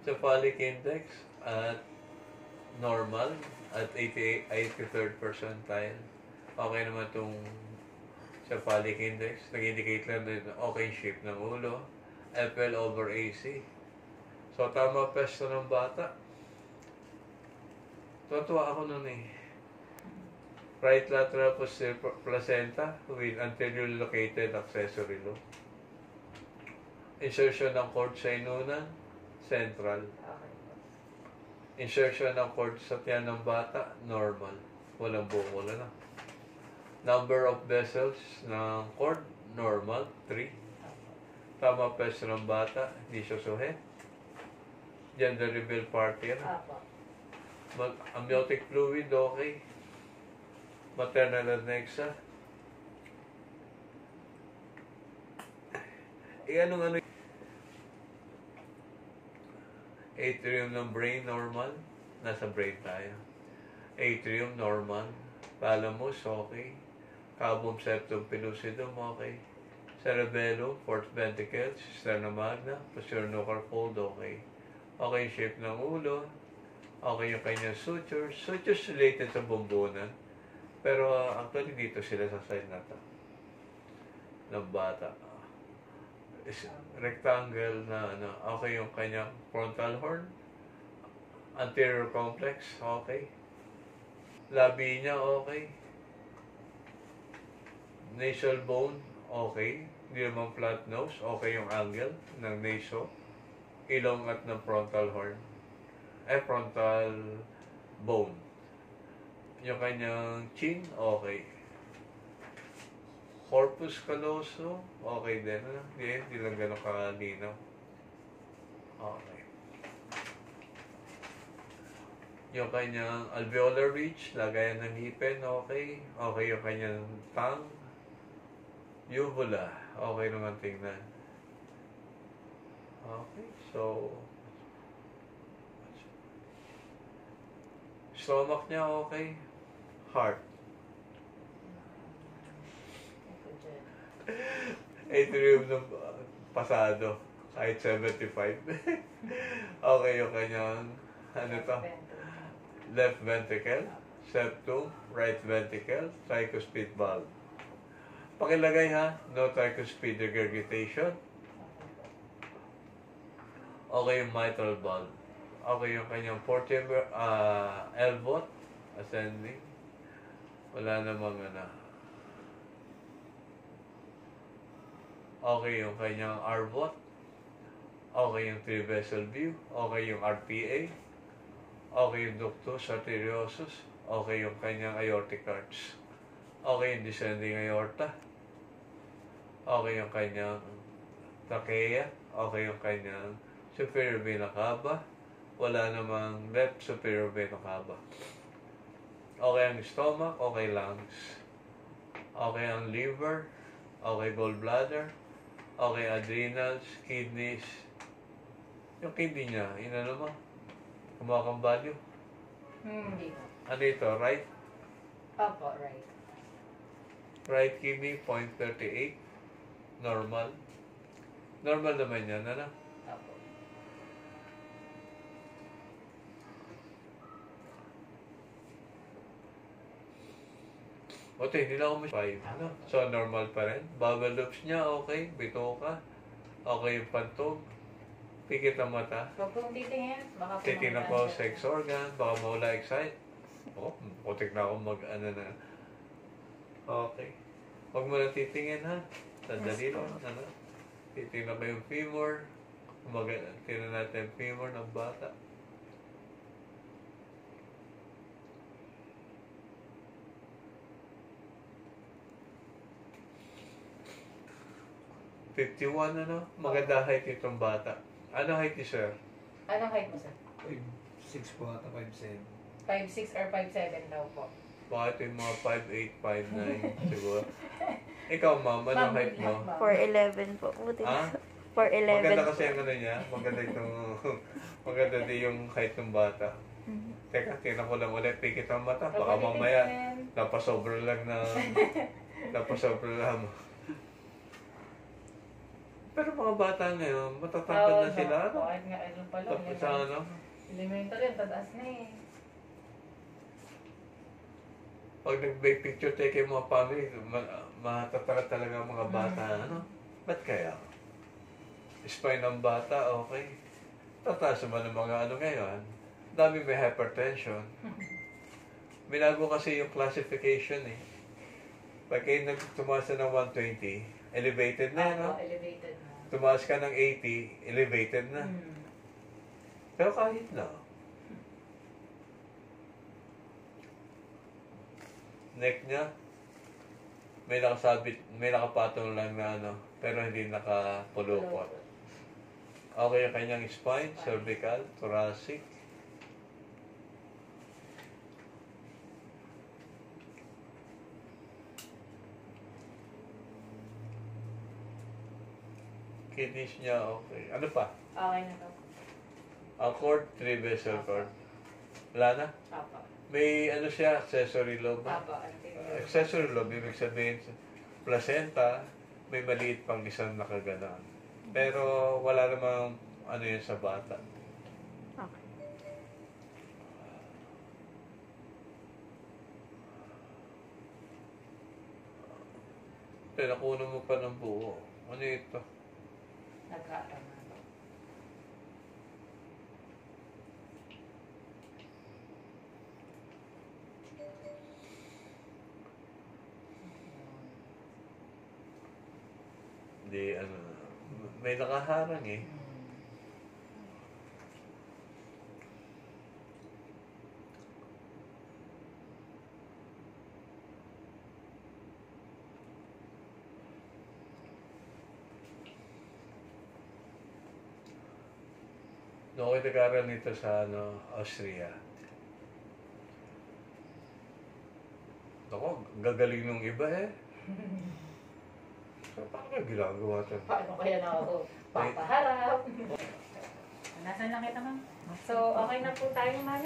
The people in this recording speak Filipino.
Cephalic index at normal at 83rd percentile. Okay naman itong cephalic index. Nag-indicate lang din okay shape ng ulo. FL over AC. So, tama pesto ng bata. Tuwa ako nun eh. Right lateral posterior placenta with anteriorly located accessory lobe. Insertion ng cord sa inunan, central. Insertion ng cord sa tiyan ng bata, normal. Walang bukol na. Number of vessels ng cord, normal, 3. Tama peso ng bata, hindi susuhin. Gender reveal party na. Amniotic fluid, okay. Maternal anexa. Anong atrium ng brain, normal. Nasa brain tayo. Atrium, normal. Thalamus, okay. Cavum, septum, pellucidum, okay. Cerebellum, fourth ventricle, cisterna magna, posterior nuchal fold, okay. Okay yung shape ng ulo. Okay yung kanyang sutures. Sutures related sa bumbunan. Pero actually dito sila sa side na to. Ng bata. Rectangle na okay yung kanyang frontal horn. Anterior complex, okay. Labi niya, okay. Nasal bone, okay. Hindi naman flat nose, okay yung angle ng naso. Ilong at ng frontal horn. Frontal bone. Yung kanyang chin, okay. Corpus callosum, okay din. Hindi lang gano'ng kalinaw. Okay. Yung kanyang alveolar ridge, lagayan ng ngipin, okay. Okay yung kanyang tongue. Uvula, okay naman tingnan. Okay, so stomach niya, okay. Heart. Atrium ng pasado, kahit 75. Okay yung kanyang, left ventricle, septum, right ventricle, tricuspid valve. Pakilagay ha, no tricuspid regurgitation. Okay yung mitral valve. Okay yung kanyang portive, elbow, ascending. Wala namang Okay yung kanyang arbot. Okay yung three-vessel view. Okay yung RPA. Okay yung ductus arteriosus. Okay yung kanyang aortic arch. Okay yung descending aorta. Okay yung kanyang trachea. Okay yung kanyang superior vena cava. Wala namang left superior vena cava. Okay ang stomach. Okay lungs. Okay ang liver. Okay gallbladder. Okay, adrenals, kidneys. Yung kidney niya, mo? Kumakang value? Hindi po. Ano ito, right? Opo, right. Right kidney, 0.38. Normal. Normal naman yan, ano? Opo. Ote, hindi na ako mas 5. Ano? So, normal pa rin. Bubble loops niya, okay. Bitoka. Okay yung pantog. Pikit ang mata. Huwag pong titingin. Baka po Titingnan ko sex organ. Baka mawala excite. Putik na ako na. Okay. Huwag mo na titingin, ha? Sandali lang. Ano? Titingnan ko yung femur. Tingnan natin yung femur ng bata. $51, ano? Maganda height itong bata. Ano height ni sir? Anong height mo, sir? 5'6" po ata, 5'7". 5'6" or 5'7" daw po. Baka ito yung mga 5'8", 5'9", siguro. Ikaw, ma'am, anong height mo? 4'11 po. Buti Ha? 4'11 Maganda po. kasi ang ano niya. Maganda itong, maganda din yung height ng bata. Teka, tingnan ko lang ulit. Pikit ang mata. Baka mamaya, napasobra lang. pero mga bata ngayon, matatangkad na sila. Ano? Kahit nga, ano pa lang. Tapos sa ano? Elementary, ang tataas na eh. Pag nag-make picture take yung mga family, matatangkad talaga ang mga bata. Ano? Ba't kaya? Spine ng bata, okay. Tataas naman ng mga ano ngayon. Dami may hypertension. Binago kasi yung classification eh. Pag kayo tumaas na ng 120, elevated na, no? Elevated na. Tumaas ka ng 80, elevated na. Pero kahit na. Neck niya, may nakasabit, may nakapatong lang na ano, pero hindi nakapulupot. Okay yung kanyang spine, cervical, thoracic. Kidneys niya, okay. Ano pa? Okay na to. Ang cord, 3 vessel cord. Wala na? Apo. May ano siya, accessory lobe. Apo. Accessory lobe, ibig sabihin, placenta, may maliit pang isang nakaganon. Pero wala namang ano yun sa bata. Okay. Pero nakuha mo pa ng buo. Ano ito? Nagkatama. Hindi, ano, may nakaharang eh. Noong ako nag-aaral nito sa ano, Austria. Ako, gagaling nung iba eh. So, paano kayo ginagawa ito? Paano kaya na ako papaharap? Nasaan lang kita, ma'am? So, okay na po tayo, ma'am.